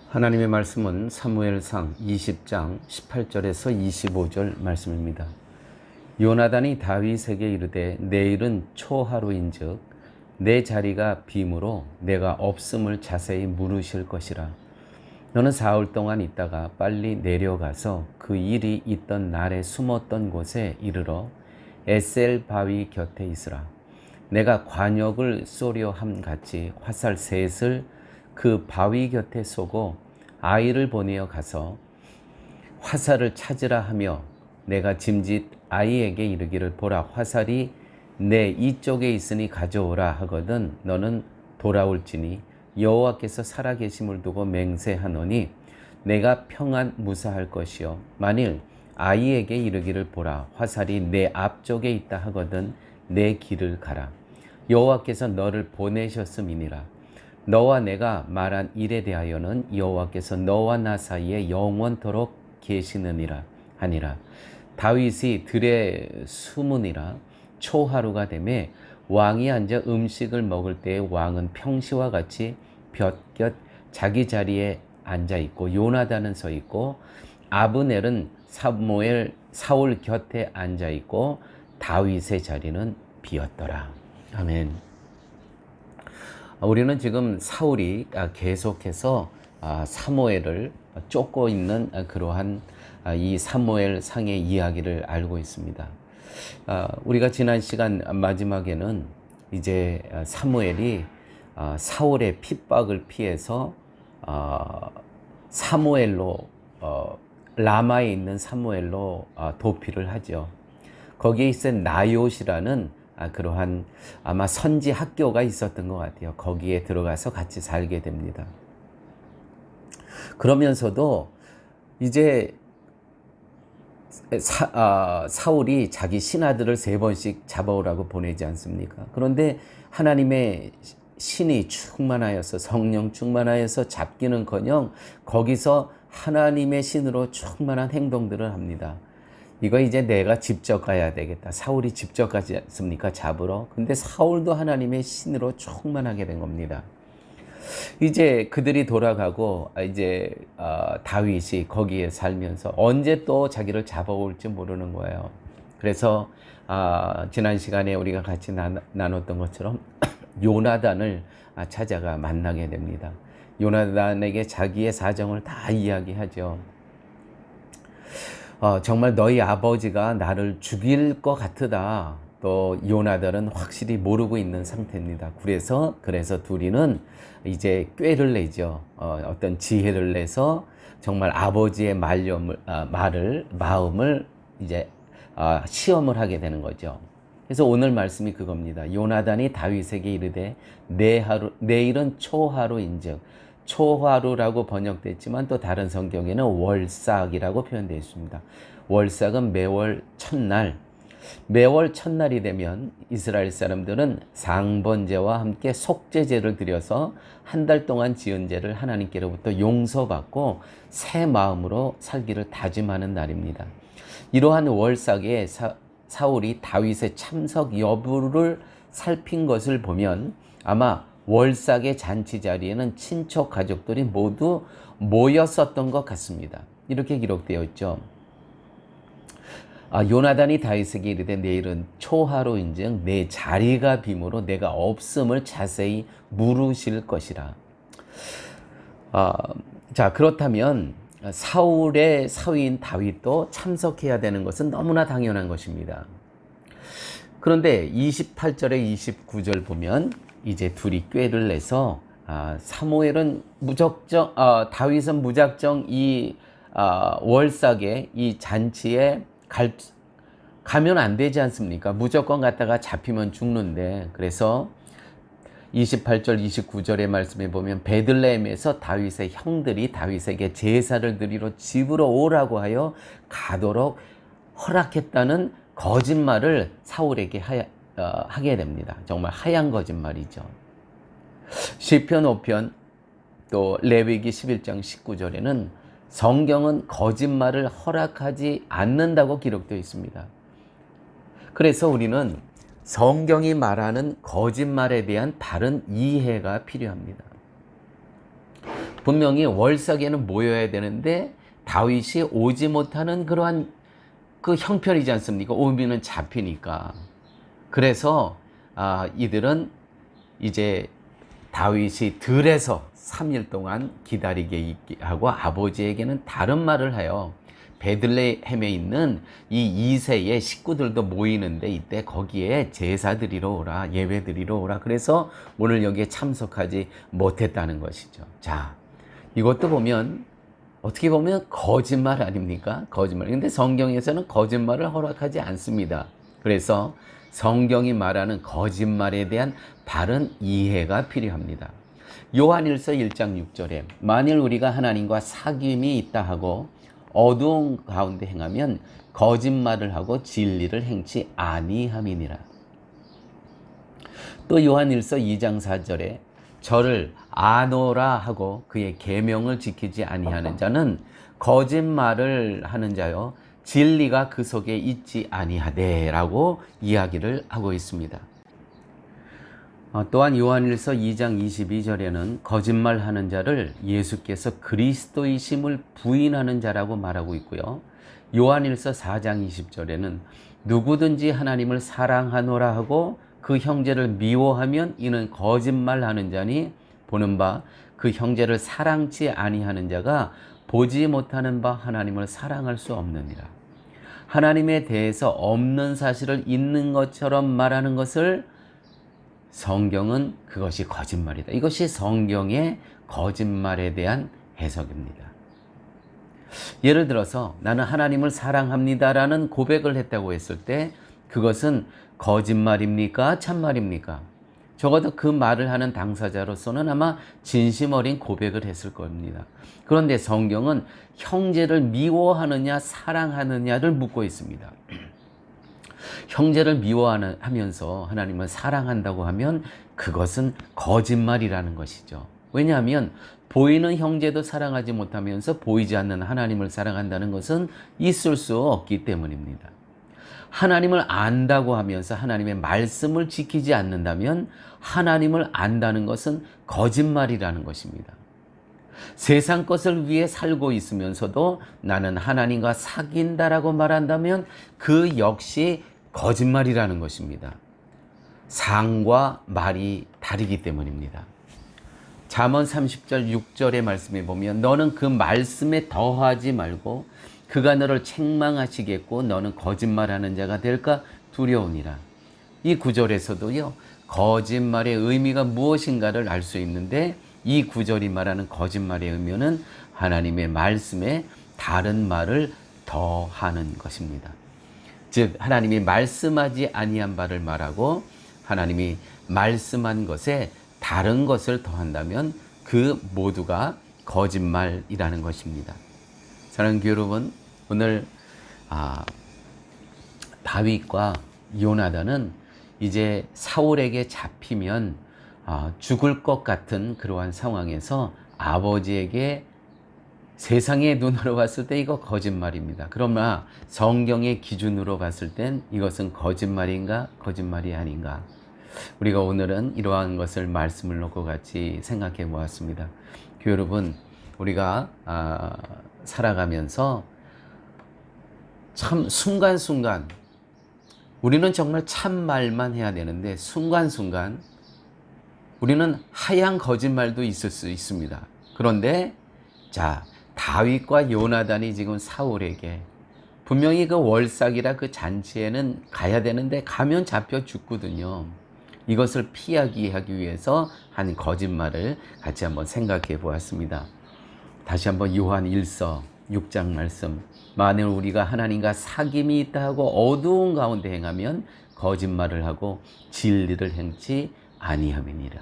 하나님의 말씀은 사무엘상 20장 18절에서 25절 말씀입니다. 요나단이 다윗에게 이르되 내일은 초하루인즉 내 자리가 빔으로 내가 없음을 자세히 물으실 것이라. 너는 사흘 동안 있다가 빨리 내려가서 그 일이 있던 날에 숨었던 곳에 이르러 에셀 바위 곁에 있으라. 내가 관역을 쏘려 함같이 화살 셋을 그 바위 곁에 쏘고 아이를 보내어 가서 화살을 찾으라 하며 내가 짐짓 아이에게 이르기를 보라 화살이 내 이쪽에 있으니 가져오라 하거든 너는 돌아올지니 여호와께서 살아계심을 두고 맹세하노니 내가 평안 무사할 것이요 만일 아이에게 이르기를 보라 화살이 내 앞쪽에 있다 하거든 내 길을 가라. 여호와께서 너를 보내셨음이니라. 너와 내가 말한 일에 대하여는 여호와께서 너와 나 사이에 영원토록 계시느니라 하니라. 다윗이 들에 숨으니라. 초하루가 되매 왕이 앉아 음식을 먹을 때에 왕은 평시와 같이 볕곁 자기 자리에 앉아 있고 요나단은 서 있고 아브넬은 사울 곁에 앉아 있고 다윗의 자리는 비었더라. 아멘. 우리는 지금 사울이 계속해서 사무엘을 쫓고 있는 그러한 이 사무엘 상의 이야기를 알고 있습니다. 우리가 지난 시간 마지막에는 이제 사무엘이 사울의 핍박을 피해서 사무엘로 라마에 있는 사무엘로 도피를 하죠. 거기에 있은 나요시라는 그러한 아마 선지 학교가 있었던 것 같아요. 거기에 들어가서 같이 살게 됩니다. 그러면서도 이제 사울이 자기 신하들을 3번씩 잡아오라고 보내지 않습니까? 그런데 하나님의 신이 충만하여서 성령 충만하여서 잡기는커녕 거기서 하나님의 신으로 충만한 행동들을 합니다. 이거 이제 내가 직접 가야 되겠다. 사울이 직접 가지 않습니까? 잡으러. 근데 사울도 하나님의 신으로 충만하게 된 겁니다. 이제 그들이 돌아가고 이제 다윗이 거기에 살면서 언제 또 자기를 잡아올지 모르는 거예요. 그래서 지난 시간에 우리가 같이 나눴던 것처럼 요나단을 찾아가 만나게 됩니다. 요나단에게 자기의 사정을 다 이야기하죠. 정말 너희 아버지가 나를 죽일 것 같으다. 또 요나단은 확실히 모르고 있는 상태입니다. 그래서 둘이는 이제 꾀를 내죠. 어떤 지혜를 내서 정말 아버지의 마음을 이제 시험을 하게 되는 거죠. 그래서 오늘 말씀이 그겁니다. 요나단이 다윗에게 이르되 내일은 초하루인즉 초하루라고 번역됐지만 또 다른 성경에는 월삭이라고 표현되어 있습니다. 월삭은 매월 첫날. 매월 첫날이 되면 이스라엘 사람들은 상번제와 함께 속죄제를 드려서 한 달 동안 지은 죄를 하나님께로부터 용서받고 새 마음으로 살기를 다짐하는 날입니다. 이러한 월삭에 사울이 다윗의 참석 여부를 살핀 것을 보면 아마 월삭의 잔치 자리에는 친척 가족들이 모두 모였었던 것 같습니다. 이렇게 기록되어 있죠. 요나단이 다윗에게 이르되 내일은 초하루인즉 내 자리가 빔으로 내가 없음을 자세히 물으실 것이라. 자, 그렇다면 사울의 사위인 다윗도 참석해야 되는 것은 너무나 당연한 것입니다. 그런데 28절에 29절 보면 이제 둘이 꾀를 내서 사무엘은 다윗은 무작정 이 월삭의 이 잔치에 가면 안 되지 않습니까? 무조건 갔다가 잡히면 죽는데. 그래서 28절 29절의 말씀에 보면 베들레헴에서 다윗의 형들이 다윗에게 제사를 드리러 집으로 오라고 하여 가도록 허락했다는 거짓말을 사울에게 하게 됩니다. 정말 하얀 거짓말이죠. 시편 5편 또 레위기 11장 19절에는 성경은 거짓말을 허락하지 않는다고 기록되어 있습니다. 그래서 우리는 성경이 말하는 거짓말에 대한 바른 이해가 필요합니다. 분명히 월삭에는 모여야 되는데 다윗이 오지 못하는 그러한 그 형편이지 않습니까? 오면은 잡히니까. 그래서 이들은 이제 다윗이 들에서 3일 동안 기다리게 하고 아버지에게는 다른 말을 해요. 베들레헴에 있는 이 2세의 식구들도 모이는데 이때 거기에 제사 드리러 오라, 예배 드리러 오라. 그래서 오늘 여기에 참석하지 못했다는 것이죠. 자, 이것도 보면 어떻게 보면 거짓말 아닙니까? 거짓말. 근데 성경에서는 거짓말을 허락하지 않습니다. 그래서 성경이 말하는 거짓말에 대한 바른 이해가 필요합니다. 요한일서 1장 6절에 만일 우리가 하나님과 사귐이 있다 하고 어두운 가운데 행하면 거짓말을 하고 진리를 행치 아니함이니라. 또 요한일서 2장 4절에 저를 아노라 하고 그의 계명을 지키지 아니하는 자는 거짓말을 하는 자요 진리가 그 속에 있지 아니하되라고 이야기를 하고 있습니다. 또한 요한일서 2장 22절에는 거짓말하는 자를 예수께서 그리스도이심을 부인하는 자라고 말하고 있고요. 요한일서 4장 20절에는 누구든지 하나님을 사랑하노라 하고 그 형제를 미워하면 이는 거짓말하는 자니 보는 바 그 형제를 사랑치 아니하는 자가 보지 못하는 바 하나님을 사랑할 수 없느니라. 하나님에 대해서 없는 사실을 있는 것처럼 말하는 것을 성경은 그것이 거짓말이다. 이것이 성경의 거짓말에 대한 해석입니다. 예를 들어서 나는 하나님을 사랑합니다라는 고백을 했다고 했을 때 그것은 거짓말입니까? 참말입니까? 적어도 그 말을 하는 당사자로서는 아마 진심 어린 고백을 했을 겁니다. 그런데 성경은 형제를 미워하느냐 사랑하느냐를 묻고 있습니다. 형제를 미워하면서 하나님을 사랑한다고 하면 그것은 거짓말이라는 것이죠. 왜냐하면 보이는 형제도 사랑하지 못하면서 보이지 않는 하나님을 사랑한다는 것은 있을 수 없기 때문입니다. 하나님을 안다고 하면서 하나님의 말씀을 지키지 않는다면 하나님을 안다는 것은 거짓말이라는 것입니다. 세상 것을 위해 살고 있으면서도 나는 하나님과 사귄다라고 말한다면 그 역시 거짓말이라는 것입니다. 상과 말이 다르기 때문입니다. 잠언 30절 6절의 말씀에 보면 너는 그 말씀에 더하지 말고 그가 너를 책망하시겠고 너는 거짓말하는 자가 될까 두려우니라. 이 구절에서도요 거짓말의 의미가 무엇인가를 알 수 있는데 이 구절이 말하는 거짓말의 의미는 하나님의 말씀에 다른 말을 더하는 것입니다. 즉 하나님이 말씀하지 아니한 바를 말하고 하나님이 말씀한 것에 다른 것을 더한다면 그 모두가 거짓말이라는 것입니다. 사랑하는 교회 여러분, 오늘 다윗과 요나단은 이제 사울에게 잡히면 죽을 것 같은 그러한 상황에서 아버지에게 세상의 눈으로 봤을 때 이거 거짓말입니다. 그러나 성경의 기준으로 봤을 땐 이것은 거짓말인가 거짓말이 아닌가. 우리가 오늘은 이러한 것을 말씀을 놓고 같이 생각해 보았습니다. 교회 여러분, 우리가 살아가면서 참 순간순간 우리는 정말 참말만 해야 되는데 순간순간 우리는 하얀 거짓말도 있을 수 있습니다. 그런데 자, 다윗과 요나단이 지금 사울에게 분명히 그 월삭이라 그 잔치에는 가야 되는데 가면 잡혀 죽거든요. 이것을 피하기 위해서 한 거짓말을 같이 한번 생각해 보았습니다. 다시 한번 요한 1서 6장 말씀. 만일 우리가 하나님과 사귐이 있다 하고 어두운 가운데 행하면 거짓말을 하고 진리를 행치 아니함이니라.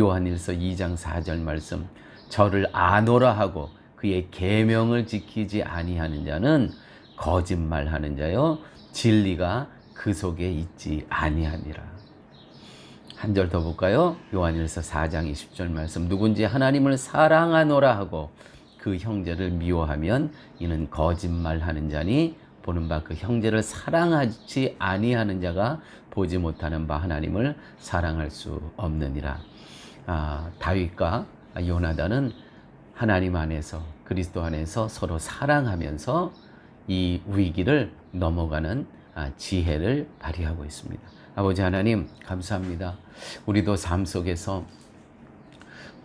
요한 1서 2장 4절 말씀. 저를 아노라 하고 그의 계명을 지키지 아니하는 자는 거짓말하는 자요 진리가 그 속에 있지 아니하니라. 한 절 더 볼까요? 요한일서 4장 20절 말씀. 누군지 하나님을 사랑하노라 하고 그 형제를 미워하면 이는 거짓말하는 자니 보는 바 그 형제를 사랑하지 아니하는 자가 보지 못하는 바 하나님을 사랑할 수 없느니라. 다윗과 요나단은 하나님 안에서, 그리스도 안에서 서로 사랑하면서 이 위기를 넘어가는 지혜를 발휘하고 있습니다. 아버지 하나님, 감사합니다. 우리도 삶 속에서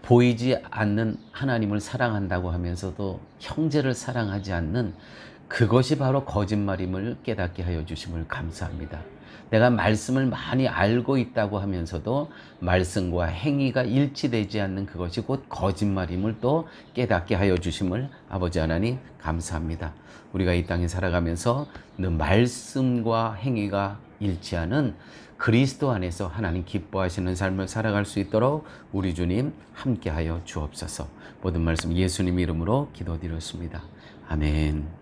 보이지 않는 하나님을 사랑한다고 하면서도 형제를 사랑하지 않는 그것이 바로 거짓말임을 깨닫게 하여 주심을 감사합니다. 내가 말씀을 많이 알고 있다고 하면서도 말씀과 행위가 일치되지 않는 그것이 곧 거짓말임을 또 깨닫게 하여 주심을 아버지 하나님 감사합니다. 우리가 이 땅에 살아가면서 그 말씀과 행위가 일치하는 그리스도 안에서 하나님 기뻐하시는 삶을 살아갈 수 있도록 우리 주님 함께하여 주옵소서. 모든 말씀 예수님 이름으로 기도드렸습니다. 아멘.